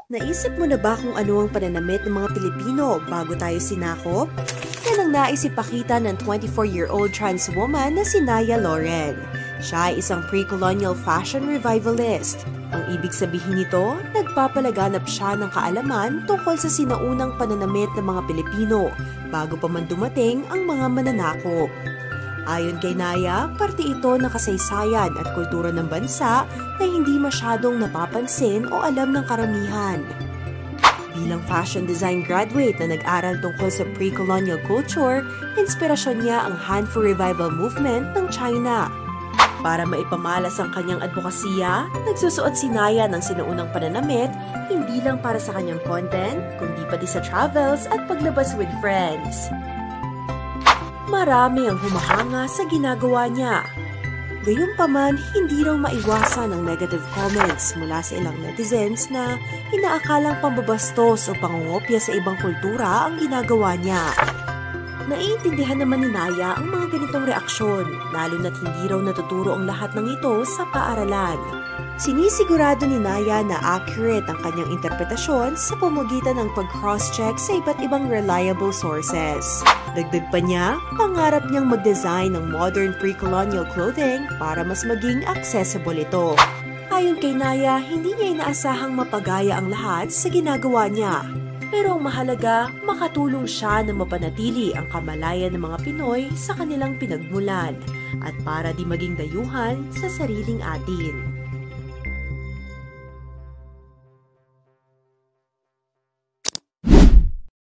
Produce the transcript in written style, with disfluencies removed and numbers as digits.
Naisip mo na ba kung ano ang pananamit ng mga Pilipino bago tayo sinakop? Yan ang nais ipakita ng 24-year-old trans woman na si Naya Loren. Siya ay isang pre-colonial fashion revivalist. Ang ibig sabihin nito, nagpapalaganap siya ng kaalaman tungkol sa sinaunang pananamit ng mga Pilipino bago pa man dumating ang mga mananakop. Ayon kay Naya, parte ito ng kasaysayan at kultura ng bansa na hindi masyadong napapansin o alam ng karamihan. Bilang fashion design graduate na nag-aral tungkol sa pre-colonial culture, inspirasyon niya ang Han for Revival movement ng China. Para maipamalas ang kanyang advokasya, nagsusuot si Naya ng sinaunang pananamit hindi lang para sa kanyang content, kundi pati sa travels at paglabas with friends. Marami ang humahanga sa ginagawa niya. Gayunpaman, hindi raw maiwasan ang negative comments mula sa ilang netizens na inaakalang pambabastos o pangungopya sa ibang kultura ang ginagawa niya. Naiintindihan naman ni Naya ang mga ganitong reaksyon, lalo na't hindi raw natuturo ang lahat ng ito sa paaralan. Sinisigurado ni Naya na accurate ang kanyang interpretasyon sa pamamagitan ng pag-cross-check sa iba't ibang reliable sources. Dagdag pa niya, pangarap niyang mag-design ng modern pre-colonial clothing para mas maging accessible ito. Ayon kay Naya, hindi niya inaasahang mapagaya ang lahat sa ginagawa niya. Pero ang mahalaga, makatulong siya na mapanatili ang kamalayan ng mga Pinoy sa kanilang pinagmulan at para di maging dayuhan sa sariling atin.